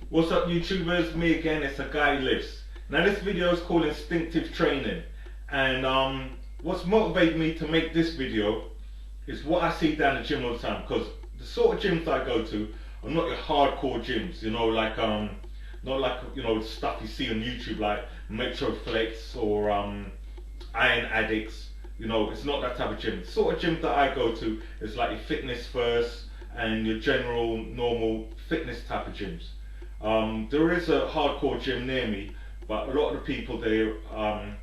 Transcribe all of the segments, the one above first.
What's up YouTubers, me again, it's a guy who lives. Now this video is called Instinctive Training, and what's motivated me to make this video is what I see down the gym all the time, because the sort of gyms I go to are not your hardcore gyms, not like the stuff you see on YouTube like Metro Flex or Iron Addicts. It's not that type of gym. The sort of gym that I go to is like your fitness first and your general normal fitness type of gyms. There is a hardcore gym near me, but a lot of the people there are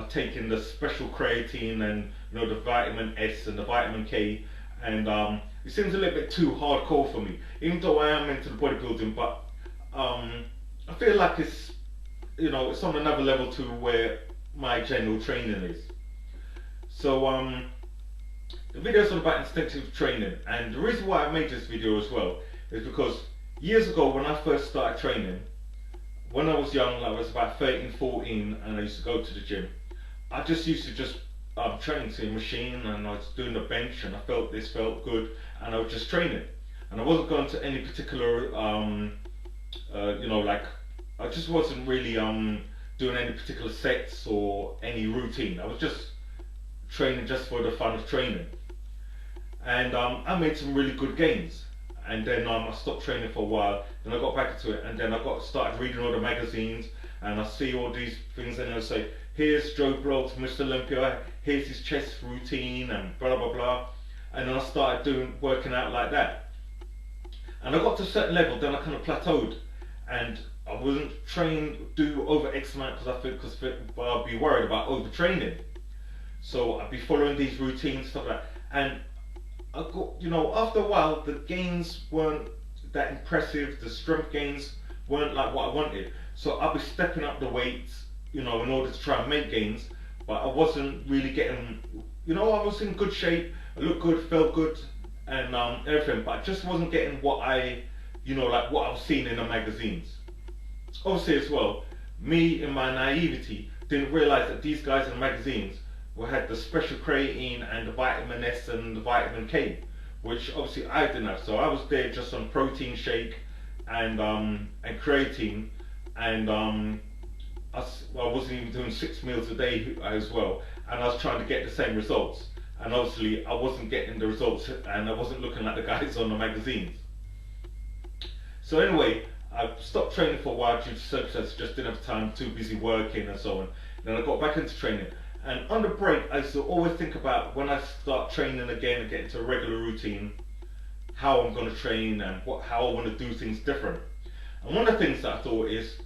taking the special creatine and the vitamin S and the vitamin K, and it seems a little bit too hardcore for me. Even though I am into the bodybuilding, but I feel like it's on another level to where my general training is. So the video is all about instinctive training, and the reason why I made this video as well is because years ago when I first started training, when I was young, I was about 13, 14, and I used to go to the gym. I just used to train to a machine, and I was doing the bench, and I felt this felt good, and I was just training. And I wasn't going to any particular, I just wasn't really doing any particular sets or any routine. I was just training just for the fun of training. And I made some really good gains. And then I stopped training for a while, then I got back into it, and then I started reading all the magazines, and I see all these things, and they'll say, here's Joe Bloggs, Mr. Olympia, here's his chest routine, and blah blah blah. And then I started working out like that. And I got to a certain level, then I kind of plateaued, and I wasn't do over X amount because I'd be worried about overtraining. So I'd be following these routines, stuff like that. And I got, after a while, the gains weren't that impressive. The strength gains weren't like what I wanted. So I'd be stepping up the weights, in order to try and make gains. But I wasn't really getting, I was in good shape. I looked good, felt good, and everything. But I just wasn't getting what what I was seeing in the magazines. Obviously, as well, me in my naivety didn't realize that these guys in the magazines had the special creatine and the vitamin S and the vitamin K, which obviously I didn't have. So I was there just on protein shake and creatine, and I wasn't even doing 6 meals a day as well, and I was trying to get the same results, and obviously I wasn't getting the results, and I wasn't looking like the guys on the magazines. So anyway, I stopped training for a while due to circumstances, just didn't have time, too busy working and so on. Then I got back into training. And on the break, I used to always think about when I start training again and get into a regular routine, how I'm going to train and how I want to do things different. And one of the things that I thought is,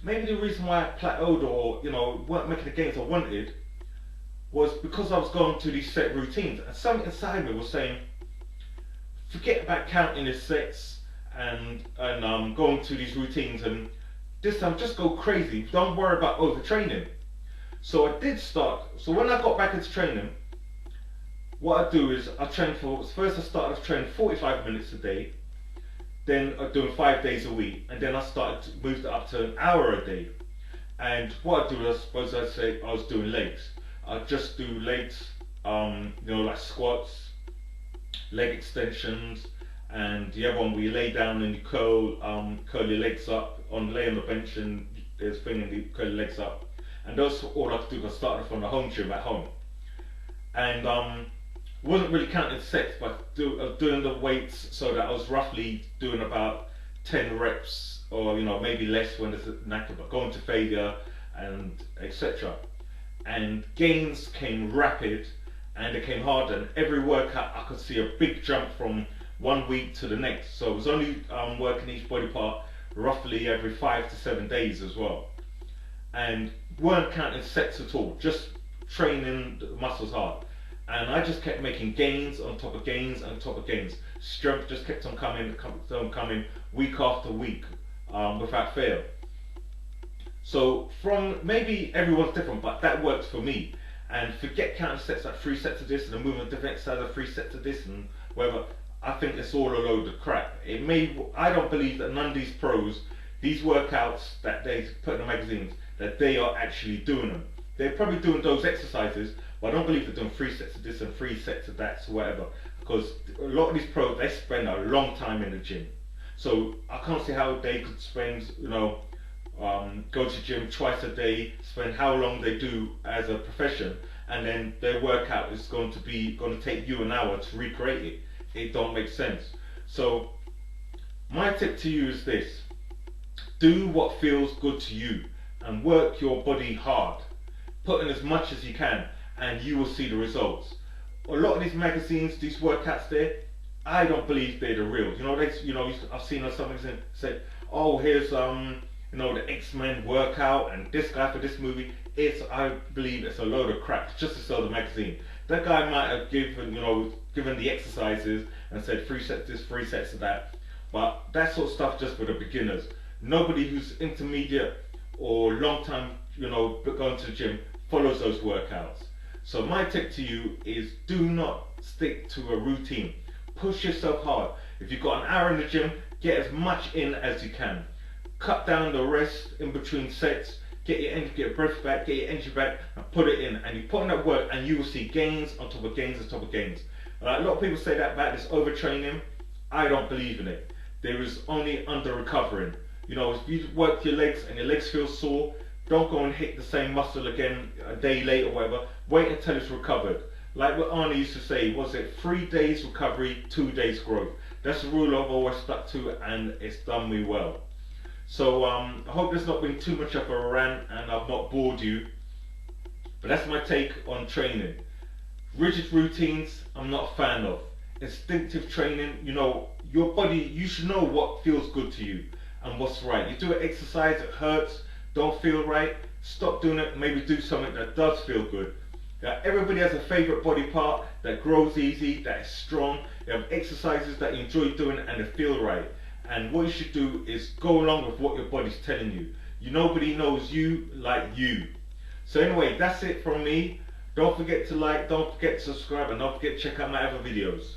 maybe the reason why I plateaued or weren't making the gains I wanted was because I was going to these set routines. And something inside me was saying, forget about counting the sets and going to these routines, and this time just go crazy. Don't worry about overtraining. So I did start. So when I got back into training, what I do is I train first I started training 45 minutes a day, then I'm doing 5 days a week, and then I moved it up to an hour a day. And what I do is, I suppose I'd say I was doing legs. I'd just do legs, like squats, leg extensions, and the other one where you lay down and you curl your legs up, lay on the bench, and there's a thing and you curl your legs up. And that's all I could do. I started from the home gym at home, and wasn't really counting sets, but doing the weights so that I was roughly doing about 10 reps, or maybe less when there's a knack, but going to failure and etc. And gains came rapid, and it came hard. And every workout I could see a big jump from one week to the next. So I was only working each body part roughly every 5 to 7 days as well. And weren't counting sets at all, just training the muscles hard. And I just kept making gains on top of gains on top of gains. Strength just kept on coming week after week without fail. So maybe everyone's different, but that works for me. And forget counting sets, like 3 sets of this, and then moving a different exercise of 3 sets of this and whatever. I think it's all a load of crap. I don't believe that none of these pros, these workouts that they put in the magazines, that they are actually doing them. They're probably doing those exercises, but I don't believe they're doing 3 sets of this and 3 sets of that, so whatever. Because a lot of these pros, they spend a long time in the gym. So I can't see how they could spend, go to gym twice a day, spend how long they do as a profession, and then their workout is going to take you an hour to recreate it. It don't make sense. So my tip to you is this: do what feels good to you and work your body hard. Put in as much as you can, and you will see the results. A lot of these magazines, these workouts there, I don't believe they're the real. I've seen on something say, oh, here's the X-Men workout and this guy for this movie. I believe it's a load of crap just to sell the magazine. That guy might have given the exercises and said 3 sets this, 3 sets of that, but that sort of stuff just for the beginners. Nobody who's intermediate or long time, going to the gym follows those workouts. So my tip to you is, do not stick to a routine. Push yourself hard. If you've got an hour in the gym, get as much in as you can. Cut down the rest in between sets. Get your breath back, get your energy back, and put it in. And you put in that work, and you will see gains on top of gains on top of gains. A lot of people say that about this overtraining. I don't believe in it. There is only under recovering. If you work your legs and your legs feel sore, don't go and hit the same muscle again a day later or whatever. Wait until it's recovered. Like what Arnie used to say, was it 3 days recovery, 2 days growth? That's the rule I've always stuck to, and it's done me well. So I hope there's not been too much of a rant and I've not bored you. But that's my take on training. Rigid routines, I'm not a fan of. Instinctive training, your body, you should know what feels good to you and what's right. You do an exercise, it hurts, don't feel right, stop doing it, maybe do something that does feel good. Everybody has a favourite body part that grows easy, that is strong. You have exercises that you enjoy doing and they feel right. And what you should do is go along with what your body's telling you. Nobody knows you like you. So anyway, that's it from me. Don't forget to like, don't forget to subscribe, and don't forget to check out my other videos.